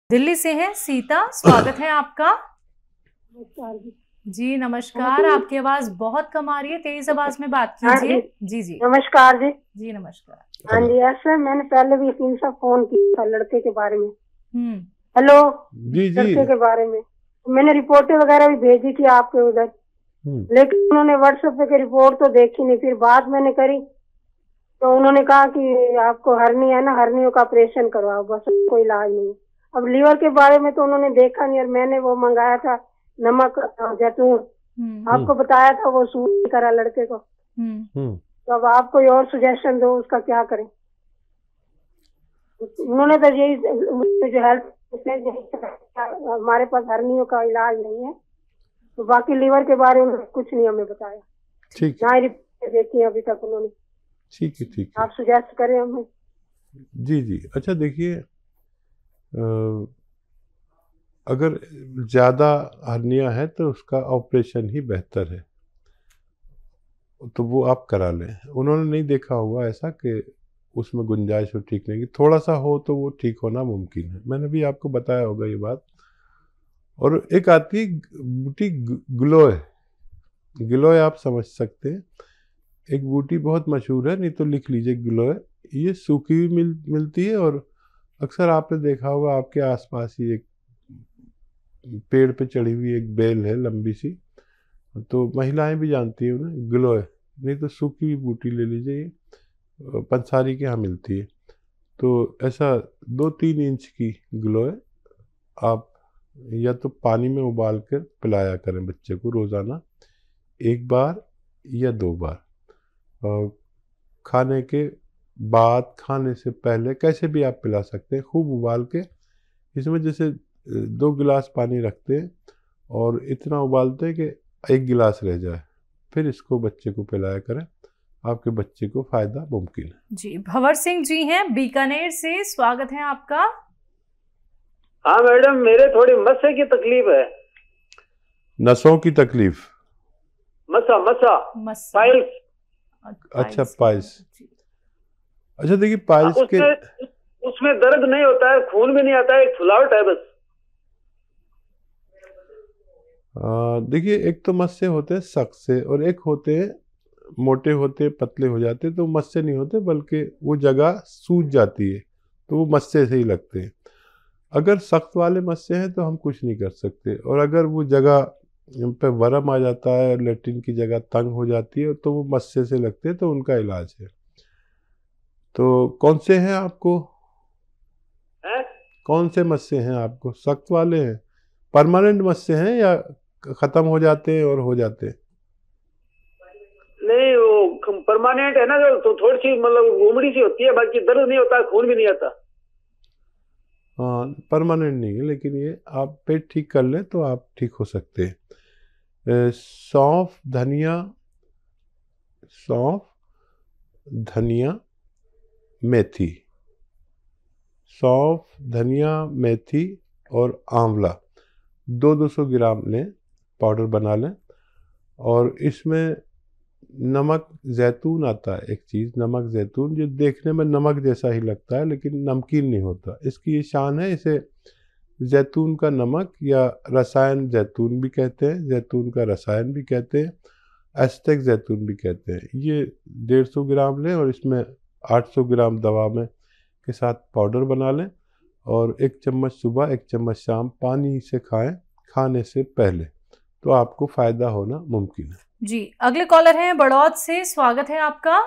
दिल्ली से हैं सीता, स्वागत है आपका। नमस्कार जी। जी नमस्कार, आपकी आवाज बहुत कम आ रही है, तेज आवाज में बात हाँ कीजिए। जी, जी जी नमस्कार जी। जी नमस्कार। हाँ जी, ऐसे मैंने पहले भी इनसे फोन किया था लड़के के बारे में। हम्म। हेलो जी जी। लड़के के बारे में मैंने रिपोर्टें वगैरह भी भेजी थी आपके उधर, लेकिन उन्होंने व्हाट्सएप पे रिपोर्ट तो देखी नहीं। फिर बात मैंने करी तो उन्होंने कहा कि आपको हर्नी है ना, हर्नियों का ऑपरेशन करवाओ, बस कोई इलाज नहीं। अब लीवर के बारे में तो उन्होंने देखा नहीं, और मैंने वो मंगाया था नमक जैतून, आपको बताया था वो सूट नहीं करा लड़के को। तो अब आप कोई और सुजेशन दो, उसका क्या करें। उन्होंने तो यही जो हेल्थ हमारे पास हर्नियों का इलाज नहीं है, तो बाकी लीवर के बारे में कुछ नहीं हमें बताया। ठीक ना ही रिपोर्ट देखी अभी तक उन्होंने। ठीक है ठीक है। आप सुजेस्ट करें हमें। जी जी। अच्छा देखिए, अगर ज़्यादा हर्निया है तो उसका ऑपरेशन ही बेहतर है, तो वो आप करा लें। उन्होंने नहीं देखा होगा ऐसा कि उसमें गुंजाइश हो ठीक नहीं की, थोड़ा सा हो तो वो ठीक होना मुमकिन है। मैंने भी आपको बताया होगा ये बात। और एक आती है बूटी ग्लोय, ग्लोय आप समझ सकते हैं। एक बूटी बहुत मशहूर है, नहीं तो लिख लीजिए ग्लोय। ये सूखी हुई मिलती है, और अक्सर आपने देखा होगा आपके आसपास ही एक पेड़ पे चढ़ी हुई एक बेल है लंबी सी, तो महिलाएं भी जानती हैं उन्हें, ग्लोय। नहीं तो सूखी हुई बूटी ले लीजिए, ये पंसारी के यहाँ मिलती है। तो ऐसा 2-3 इंच की ग्लोय आप या तो पानी में उबाल कर पिलाया करें बच्चे को रोज़ाना, 1 बार या 2 बार। और खाने के बाद, खाने से पहले, कैसे भी आप पिला सकते हैं, खूब उबाल के। इसमें जैसे 2 गिलास पानी रखते हैं और इतना उबालते हैं कि 1 गिलास रह जाए, फिर इसको बच्चे को पिलाया करें, आपके बच्चे को फायदा मुमकिन है। जी भंवर सिंह जी हैं बीकानेर से, स्वागत है आपका। हाँ मैडम, मेरे थोड़ी मस्से की तकलीफ है। नसों की तकलीफ? मस्सा मस्सा पाइल्स। अच्छा पाइल्स। अच्छा देखिए, पाइल्स के उसमें दर्द नहीं होता है, खून भी नहीं आता है, एक फुलावट है बस। देखिए, एक तो मस्से होते हैं सख्त से, और एक होते हैं मोटे होते, पतले हो जाते, तो मस्से नहीं होते, बल्कि वो जगह सूज जाती है, तो वो मस्से से ही लगते हैं। अगर सख्त वाले मस्से हैं तो हम कुछ नहीं कर सकते, और अगर वो जगह पे वर्म आ जाता है, लेट्रिन की जगह तंग हो जाती है, तो वो मस्से से लगते हैं, तो उनका इलाज है। तो कौन से हैं आपको? कौन से मस्से हैं आपको? सख्त वाले हैं? परमानेंट मस्से हैं या खत्म हो जाते हैं और हो जाते हैं? नहीं, वो परमानेंट है ना, तो थोड़ी सी मतलब घूमड़ी सी होती है, बाकी दर्द नहीं होता, खून भी नहीं आता। हाँ, परमानेंट नहीं है, लेकिन ये आप पेट ठीक कर लें तो आप ठीक हो सकते हैं। सौंफ, धनिया, सौंफ, धनिया, मेथी, सौंफ, धनिया, मेथी और आंवला 200 ग्राम लें, पाउडर बना लें। और इसमें नमक जैतून आता है, एक चीज़ नमक जैतून, जो देखने में नमक जैसा ही लगता है लेकिन नमकीन नहीं होता। इसकी ये शान है, इसे जैतून का नमक या रसायन जैतून भी कहते हैं, जैतून का रसायन भी कहते हैं, एस्टेक जैतून भी कहते हैं। ये 150 ग्राम लें, और इसमें 800 ग्राम दवा में के साथ पाउडर बना लें, और 1 चम्मच सुबह 1 चम्मच शाम पानी से खाएं, खाने से पहले, तो आपको फायदा होना मुमकिन है। जी अगले कॉलर हैं बड़ौद से, स्वागत है आपका।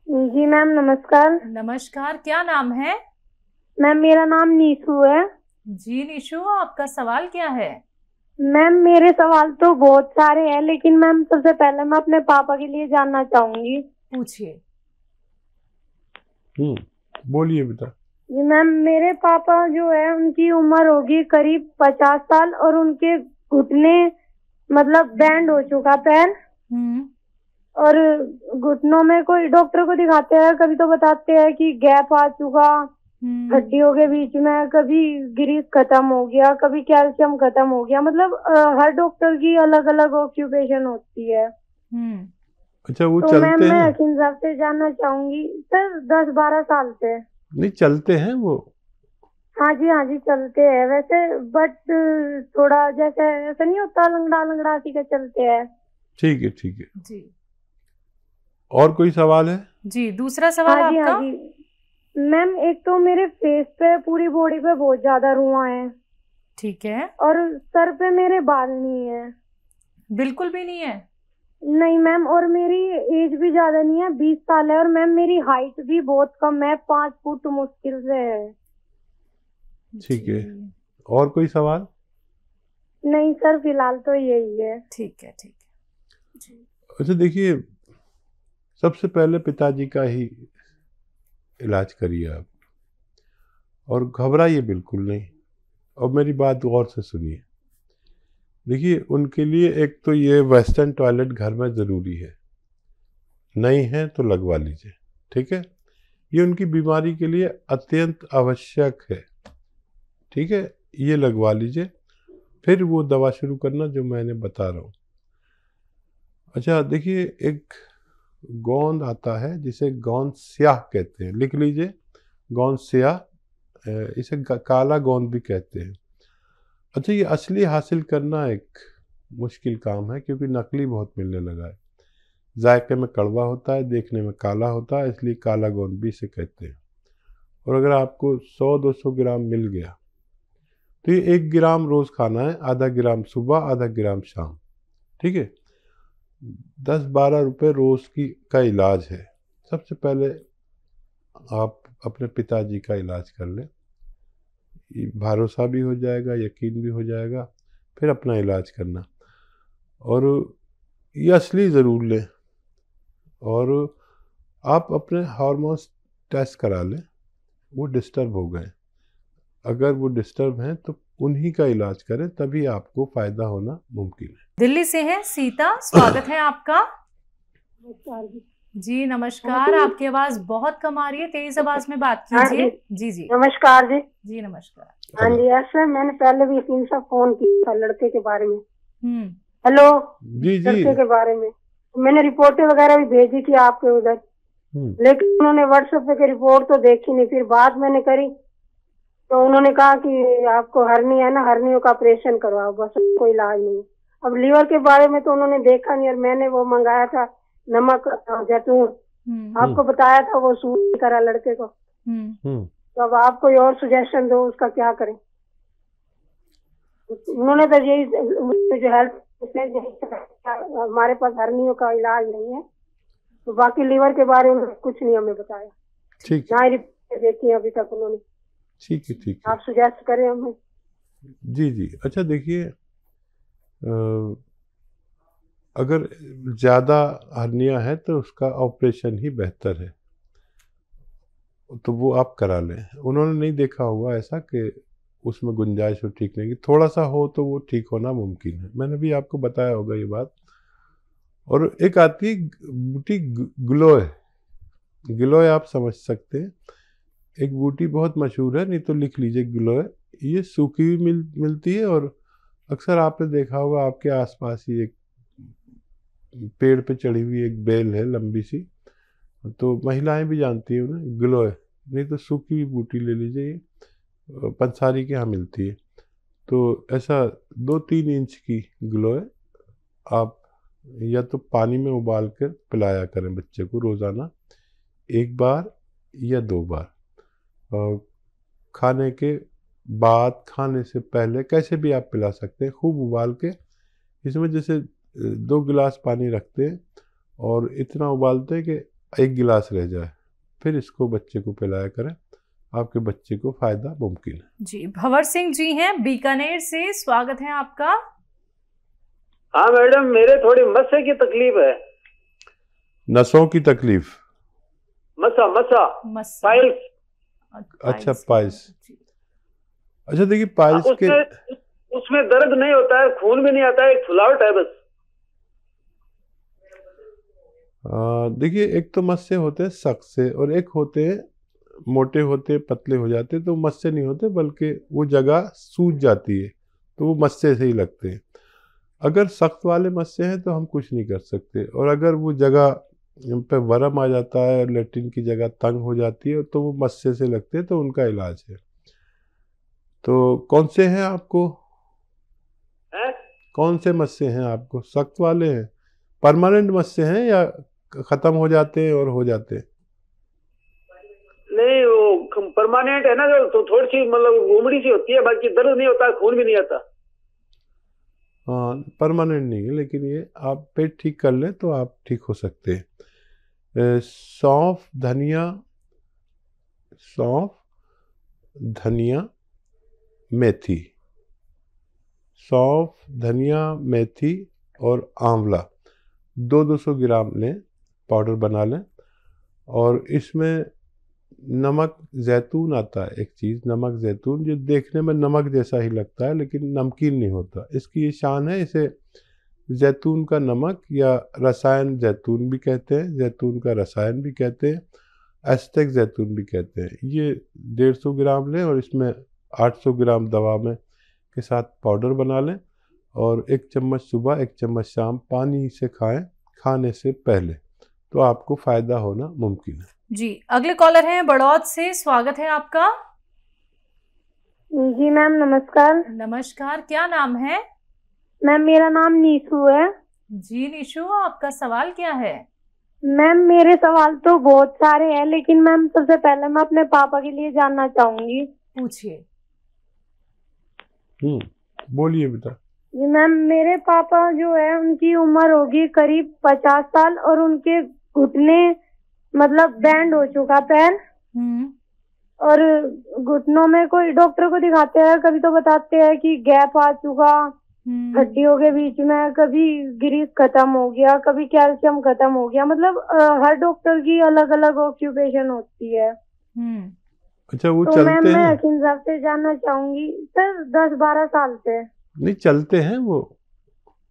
जी मैम नमस्कार। नमस्कार, क्या नाम है? मैम मेरा नाम नीशू है। जी नीशू, आपका सवाल क्या है? मैम मेरे सवाल तो बहुत सारे हैं, लेकिन मैम सबसे पहले मैं अपने पापा के लिए जानना चाहूंगी। पूछिए। बोलिए बेटा। जी मैम, मेरे पापा जो है उनकी उम्र होगी करीब 50 साल, और उनके घुटने मतलब बैंड हो चुका पैर, और घुटनों में कोई डॉक्टर को दिखाते हैं, कभी तो बताते हैं कि गैप आ चुका हड्डियों के बीच में, कभी ग्रीस खत्म हो गया, कभी कैल्शियम खत्म हो गया। मतलब हर डॉक्टर की अलग अलग ऑक्यूपेशन होती है। अच्छा, वो तो चलते मैम हैं? मैं हकीम साहब से जानना चाहूंगी। सर 10-12 साल से। नहीं, चलते हैं वो? हाँ जी चलते हैं वैसे, बट थोड़ा जैसे ऐसा नहीं होता, लंगड़ा लंगड़ा सी के चलते हैं। ठीक है, ठीक है। जी और कोई सवाल है? जी, दूसरा सवाल हाँ आपका। जी मैम, एक तो मेरे फेस पे, पूरी बॉडी पे बहुत ज्यादा रुआं है, ठीक है। और सर पे मेरे बाल नहीं है। बिल्कुल भी नहीं है? नहीं मैम, और मेरी एज भी ज्यादा नहीं है, 20 साल है, और मैम मेरी हाइट भी बहुत कम है, 5 फुट मुश्किल से है। ठीक है। जी, और कोई सवाल? नहीं सर, फिलहाल तो यही है। ठीक है, ठीक है जी। अच्छा देखिए, सबसे पहले पिताजी का ही इलाज करिए आप, और घबराइए बिल्कुल नहीं। और मेरी बात गौर से सुनिए। देखिए, उनके लिए एक तो ये वेस्टर्न टॉयलेट घर में ज़रूरी है, नहीं है तो लगवा लीजिए, ठीक है। ये उनकी बीमारी के लिए अत्यंत आवश्यक है, ठीक है। ये लगवा लीजिए, फिर वो दवा शुरू करना जो मैंने बता रहा हूँ। अच्छा देखिए, एक गोंद आता है जिसे गोंद स्याह कहते हैं, लिख लीजिए, गोंद स्याह। इसे काला गोंद भी कहते हैं। अच्छा, ये असली हासिल करना एक मुश्किल काम है, क्योंकि नकली बहुत मिलने लगा है। जायके में कड़वा होता है, देखने में काला होता है, इसलिए काला गोंद भी इसे कहते हैं। और अगर आपको 100-200 ग्राम मिल गया तो ये 1 ग्राम रोज़ खाना है, आधा ग्राम सुबह, आधा ग्राम शाम, ठीक है। 10-12 रुपये रोज़ का इलाज है। सबसे पहले आप अपने पिताजी का इलाज कर लें, भरोसा भी हो जाएगा, यकीन भी हो जाएगा, फिर अपना इलाज करना। और ये असली ज़रूर लें, और आप अपने हार्मोन्स टेस्ट करा लें, वो डिस्टर्ब हो गए। अगर वो डिस्टर्ब हैं तो उन्हीं का इलाज करें, तभी आपको फ़ायदा होना मुमकिन है। दिल्ली से है सीता, स्वागत है आपका। जी नमस्कार, आपकी आवाज बहुत कम आ रही है, तेज आवाज में बात कीजिए। जी जी नमस्कार जी। जी नमस्कार। हाँ जी, ऐसे मैंने पहले भी यकीन से फोन किया था लड़के के बारे में। हम्म। हेलो जी जी। लड़के के बारे में मैंने रिपोर्टें वगैरह भी भेजी थी आपके उधर, लेकिन उन्होंने व्हाट्सएप पे रिपोर्ट तो देखी नहीं। फिर बात मैंने करी तो उन्होंने कहा कि आपको हर्नी है ना, हर्नियों का ऑपरेशन करवाओ, बस कोई इलाज नहीं। अब लीवर के बारे में तो उन्होंने देखा नहीं, और मैंने वो मंगाया था नमक जैतून, आपको बताया था, वो सूट नहीं करा लड़के को। तो अब आप कोई और सुजेशन दो, उसका क्या करें। उन्होंने तो यही जो हेल्थ हमारे पास हर्नियों का इलाज नहीं है, तो बाकी लीवर के बारे में कुछ नहीं हमें बताया। ठीक ना रिपोर्ट देखी अभी तक उन्होंने। ठीक है, ठीक है। आप सुजेस्ट करें हमें। जी जी। अच्छा देखिए, अगर ज़्यादा हर्निया है तो उसका ऑपरेशन ही बेहतर है, तो वो आप करा लें। उन्होंने नहीं देखा होगा ऐसा कि उसमें गुंजाइश हो ठीक नहीं की, थोड़ा सा हो तो वो ठीक होना मुमकिन है। मैंने भी आपको बताया होगा ये बात। और एक आती है बूटी ग्लोय, ग्लोय आप समझ सकते हैं, एक बूटी बहुत मशहूर है, नहीं तो लिख लीजिए ग्लोय। ये सूखी भी मिलती है, और अक्सर आपने देखा होगा आपके आसपास ही एक पेड़ पे चढ़ी हुई एक बेल है लंबी सी, तो महिलाएं भी जानती हैं उन्हें, ग्लोय। नहीं तो सूखी हुई बूटी ले लीजिए, ये पंसारी के यहाँ मिलती है। तो ऐसा 2-3 इंच की ग्लोय आप या तो पानी में उबाल कर पिलाया करें बच्चे को रोज़ाना, 1 बार या 2 बार। खाने के बाद, खाने से पहले, कैसे भी आप पिला सकते हैं, खूब उबाल के। इसमें जैसे 2 गिलास पानी रखते हैं और इतना उबालते हैं कि 1 गिलास रह जाए, फिर इसको बच्चे को पिलाया करें, आपके बच्चे को फ़ायदा मुमकिन है। जी भंवर सिंह जी हैं बीकानेर से, स्वागत है आपका। हाँ मैडम, मेरे थोड़ी मस्से की तकलीफ है। नसों की तकलीफ? मसा पाइल्स। अच्छा, पाइल्स। अच्छा देखिए, पाइल्स के उसमें दर्द नहीं होता है, खून भी नहीं आता है, एक फुलावट है बस। देखिए, एक तो मस्से होते हैं सख्त से, और एक होते हैं मोटे होते हैं, पतले हो जाते हैं, तो मस्से नहीं होते, बल्कि वो जगह सूज जाती है, तो वो मस्से से ही लगते हैं। अगर सख्त वाले मस्से हैं तो हम कुछ नहीं कर सकते, और अगर वो जगह पे वरम आ जाता है, लेट्रिन की जगह तंग हो जाती है, तो वो मस्से से लगते हैं, तो उनका इलाज है। तो कौन से हैं आपको, हैं? कौन से मस्से हैं आपको? सख्त वाले हैं, परमानेंट मस्से हैं या खत्म हो जाते हैं और हो जाते हैं? नहीं, वो परमानेंट है ना, जो तो थोड़ी सी मतलब घूमड़ी सी होती है, बाकी दर्द नहीं होता, खून भी नहीं आता। हाँ, परमानेंट नहीं है, लेकिन ये आप पेट ठीक कर लें तो आप ठीक हो सकते हैं। सौंफ, धनिया, सौंफ, धनिया, मेथी, सौंफ, धनिया, मेथी और आंवला 200 ग्राम लें, पाउडर बना लें। और इसमें नमक जैतून आता है, एक चीज़ नमक जैतून, जो देखने में नमक जैसा ही लगता है लेकिन नमकीन नहीं होता। इसकी ये शान है, इसे जैतून का नमक या रसायन जैतून भी कहते हैं, जैतून का रसायन भी कहते हैं, एस्टेक जैतून भी कहते हैं। ये 150 ग्राम लें और इसमें 800 ग्राम दवा में के साथ पाउडर बना लें और 1 चम्मच सुबह 1 चम्मच शाम पानी से खाएं, खाने से पहले, तो आपको फ़ायदा होना मुमकिन है। जी, अगले कॉलर हैं बड़ौद से, स्वागत है आपका। जी मैम नमस्कार। नमस्कार, क्या नाम है? मैम मेरा नाम नीशू है। जी निशु, आपका सवाल क्या है? मैम मेरे सवाल तो बहुत सारे हैं, लेकिन मैम सबसे पहले मैं अपने पापा के लिए जानना चाहूंगी। पूछिए। बोलिए बेटा। जी मैम, मेरे पापा जो है उनकी उम्र होगी करीब 50 साल और उनके घुटने मतलब बैंड हो चुका पैर, और घुटनों में कोई डॉक्टर को दिखाते हैं, कभी तो बताते हैं कि गैप आ चुका हड्डियों के बीच में, कभी ग्रीस खत्म हो गया, कभी कैल्शियम खत्म हो गया। मतलब हर डॉक्टर की अलग अलग ऑक्यूपेशन होती है। अच्छा, वो तो चलते मैम मैं हैं? हकीम साहब से जानना चाहूंगी। सर 10-12 साल से। नहीं, चलते हैं वो?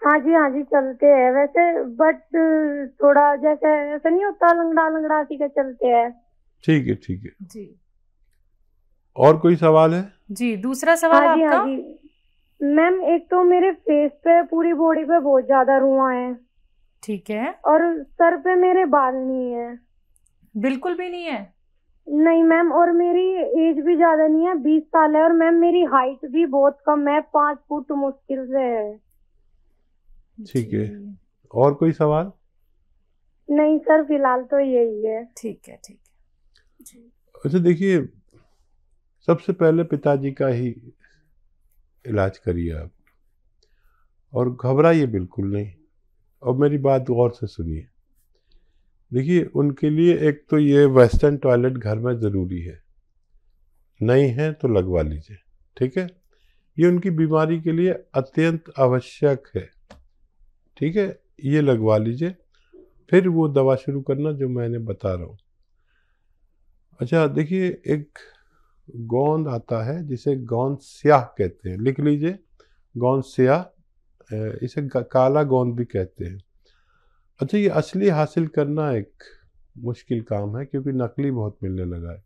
हाँ जी चलते हैं वैसे, बट थोड़ा जैसे ऐसा नहीं होता, लंगड़ा लंगड़ा सी के चलते हैं। ठीक है, ठीक है जी। और कोई सवाल है? जी, दूसरा सवाल हाँ आपका। जी मैम, एक तो मेरे फेस पे, पूरी बॉडी पे बहुत ज्यादा रुआं है। ठीक है। और सर पे मेरे बाल नहीं है। बिल्कुल भी नहीं है? नहीं मैम, और मेरी एज भी ज्यादा नहीं है, 20 साल है। और मैम मेरी हाइट भी बहुत कम है, 5 फुट मुश्किल से है। ठीक है, और कोई सवाल? नहीं सर, फिलहाल तो यही है। ठीक है, ठीक है जी। अच्छा देखिए, सबसे पहले पिताजी का ही इलाज करिए आप, और घबराइए बिल्कुल नहीं। और मेरी बात गौर से सुनिए। देखिए, उनके लिए एक तो ये वेस्टर्न टॉयलेट घर में ज़रूरी है, नहीं है तो लगवा लीजिए, ठीक है? ये उनकी बीमारी के लिए अत्यंत आवश्यक है, ठीक है? ये लगवा लीजिए, फिर वो दवा शुरू करना जो मैंने बता रहा हूँ। अच्छा देखिए, एक गोंद आता है जिसे गोंद स्याह कहते हैं, लिख लीजिए, गोंद स्याह, इसे काला गोंद भी कहते हैं। अच्छा, ये असली हासिल करना एक मुश्किल काम है, क्योंकि नकली बहुत मिलने लगा है।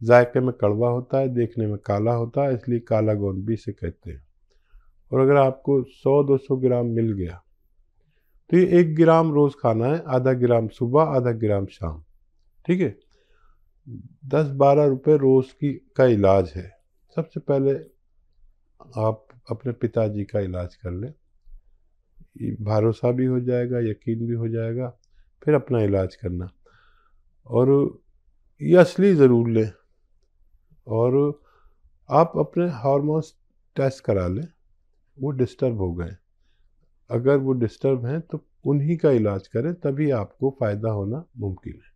जायके में कड़वा होता है, देखने में काला होता है, इसलिए काला गोंद भी इसे कहते हैं। और अगर आपको 100-200 ग्राम मिल गया तो ये 1 ग्राम रोज़ खाना है, आधा ग्राम सुबह, आधा ग्राम शाम, ठीक है? 10-12 रुपये रोज़ का इलाज है। सबसे पहले आप अपने पिताजी का इलाज कर लें, भरोसा भी हो जाएगा, यकीन भी हो जाएगा, फिर अपना इलाज करना। और ये असली ज़रूर लें, और आप अपने हार्मोन्स टेस्ट करा लें, वो डिस्टर्ब हो गए। अगर वो डिस्टर्ब हैं तो उन्हीं का इलाज करें, तभी आपको फ़ायदा होना मुमकिन है।